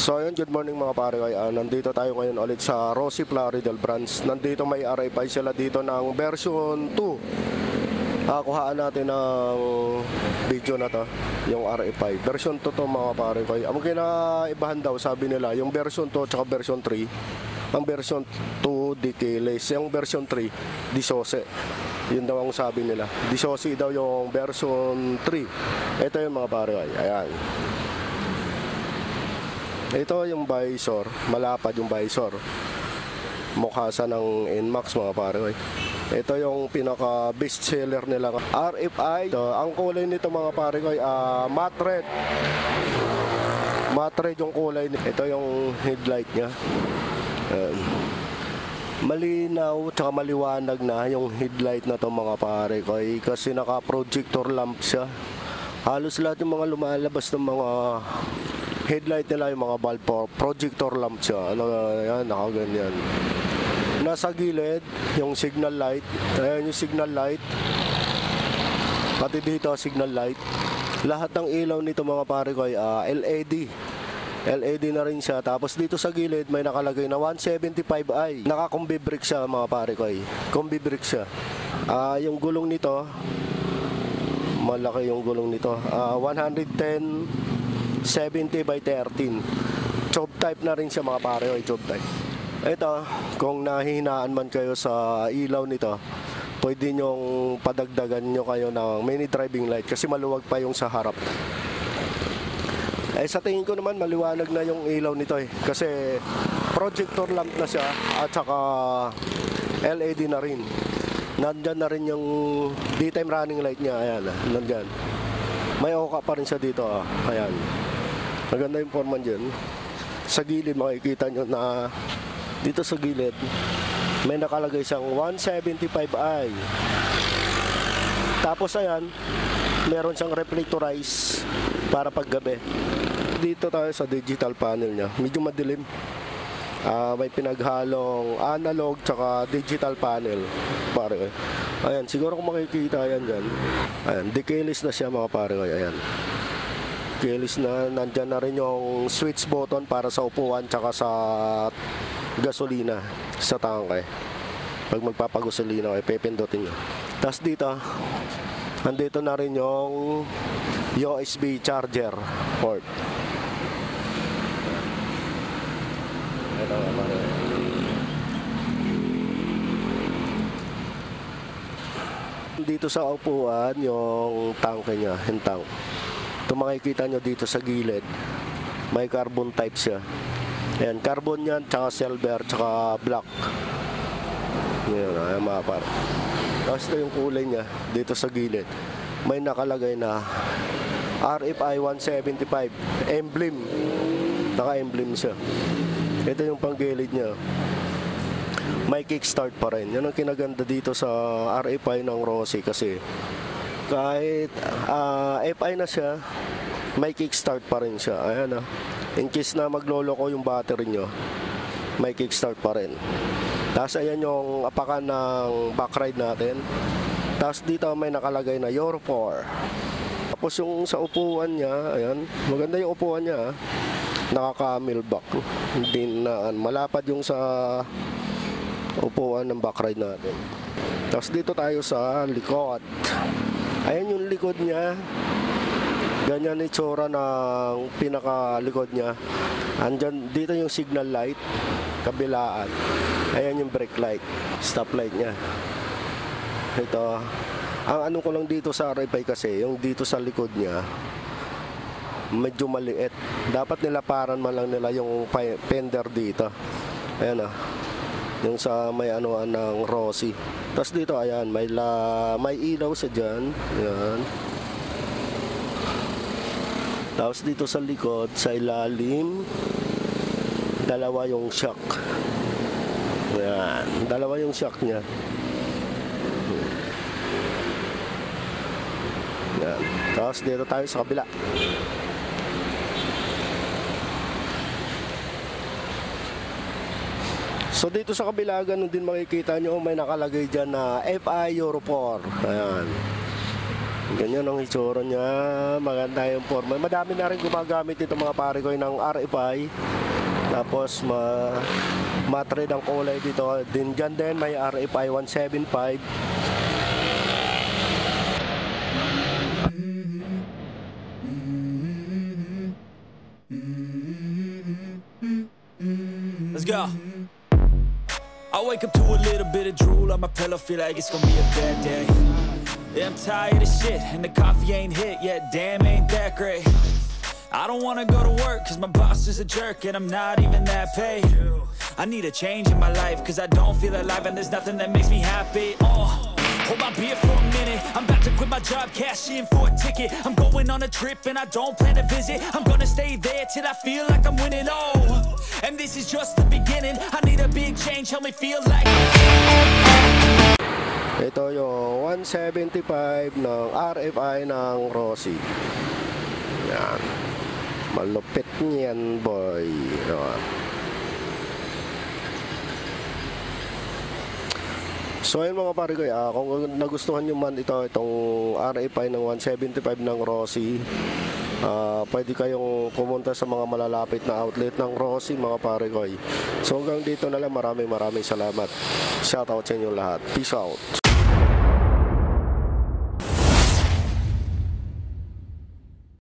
So ayun, good morning mga pare. Nandito tayo ngayon ulit sa Rosie Plaridel branch. Nandito may RFI sila dito ng version 2. Kuhaan natin ng video na to, yung RFI. Version 2 to mga pare. Ang kinaibahan daw, sabi nila, yung version 2 at version 3. Ang version 2 di keyless, yung version 3 di sose. Yun daw ang sabi nila. Di sose daw yung version 3. Ito yung mga pare. Ayan. Ito yung visor, malapad yung visor. Mukha sa ng NMAX mga pare. Ito yung pinaka best seller nila. RFI. Ito, ang kulay nito mga pare ko ay matte red. Matte red yung kulay. Ito yung headlight niya. Malinaw tsaka maliwanag na yung headlight na to mga pare ko. Kasi naka projector lamp siya. Halos lahat yung mga lumalabas ng mga headlight nila yung mga bulb projector lamp siya. Yan, nakaganyan. Nasa gilid yung signal light. Ayan yung signal light. Pati dito signal light. Lahat ng ilaw nito mga pare ko ay LED. LED na rin siya. Tapos dito sa gilid may nakalagay na 175i. Naka-combi brake siya mga pare ko. Combi brake siya. Yung gulong nito, malaki yung gulong nito. 110/70 by 13. Job type na rin siya mga pare, job type. Ito, kung nahihinaan man kayo sa ilaw nito, pwede nyong padagdagan nyo kayo ng mini driving light kasi maluwag pa yung sa harap. Sa tingin ko naman maliwanag na yung ilaw nito kasi projector lamp na siya at saka LED na rin. Nandyan na rin yung daytime running light niya. Ayan, nandyan. May oka pa rin siya dito. Ayan. Maganda yung forman dyan. Sa gilid makikita nyo na dito sa gilid may nakalagay siyang 175i. Tapos ayan, meron siyang reflectorize para paggabi. Dito tayo sa digital panel niya. Medyo madilim. May pinaghalong analog tsaka digital panel. Pare. Ayan, siguro kung makikita yan dyan. Ayan, di-keyless na siya mga pare. Ayan. Keyless na, nandyan na rin yung switch button para sa upuan tsaka sa gasolina sa tangke. Pag magpapagasolina kayo, pepindutin nyo. Tapos dito, andito na rin yung USB charger port. Ito naman. Dito sa upuan, yung tangke niya, yung tank. Ito makikita nyo dito sa gilid, may carbon type siya. Ayan, carbon yan, tsaka silver, tsaka black. Yan, ayan mga par. Tapos ito yung kulay niya, dito sa gilid. May nakalagay na RFI 175 emblem. Naka-emblem siya. Ito yung panggilid niya. May kickstart pa rin. Yan ang kinaganda dito sa RFI ng Rosie kasi kahit FI na siya, may kickstart pa rin siya. Ayan in case na magloloko yung battery nyo, may kickstart pa rin. Tapos ayan yung apakan ng backride natin. Tapos dito may nakalagay na Euro 4. Tapos yung sa upuan niya, ayan, maganda yung upuan niya. Nakaka-millback. Hindi na malapad yung sa upuan ng backride natin. Tapos dito tayo sa likod. Ayan yung likod niya. Ganyan itsura ng pinakalikod niya. Andyan, dito yung signal light, kabilaan. Ayan yung brake light, stop light niya. Ito. Ang ano ko lang dito sa RFI kasi, yung dito sa likod niya, medyo maliit. Dapat nilaparan man lang nila yung fender dito. Ayan yung sa may anuan ng Rosie. Tapos dito ayan, may ilaw sa dyan. Ayan. Tapos dito sa likod, sa ilalim, dalawa yung shock. Ayan, dalawa yung shock niya. Ayan. Tapos dito tayo sa kabila. So dito sa kabila, ganun din makikita nyo, may nakalagay dyan na FI Euro 4. Ayan. Ganyan ang itsura niya. Maganda yung forma. Madami na rin gumagamit ito mga pare ko ng RFI. Tapos matre ang kulay dito. Din dyan din may RFI 175. Let's go. I wake up to a little bit of drool on my pillow, feel like it's gonna be a bad day. Yeah, I'm tired of shit, and the coffee ain't hit yet, damn, ain't that great. I don't wanna go to work, cause my boss is a jerk, and I'm not even that paid. I need a change in my life, cause I don't feel alive, and there's nothing that makes me happy. Hold my beer for a minute, I'm about to quit my job, cash in for a ticket. I'm going on a trip, and I don't plan to visit. I'm gonna stay there till I feel like I'm winning, and this is just the beginning. I need a big change, help me feel like Ito yung 175 ng RFI ng Rossi. Yan. Malupit niyan, boy. Yan. So ayun mga pare ko, kung nagustuhan nyo man itong RFI ng 175 ng Rossi, pwede kayong pumunta sa mga malalapit na outlet ng Rossi mga pare ko. So hanggang dito na lang, maraming salamat. Shoutout sa inyo lahat. Peace out.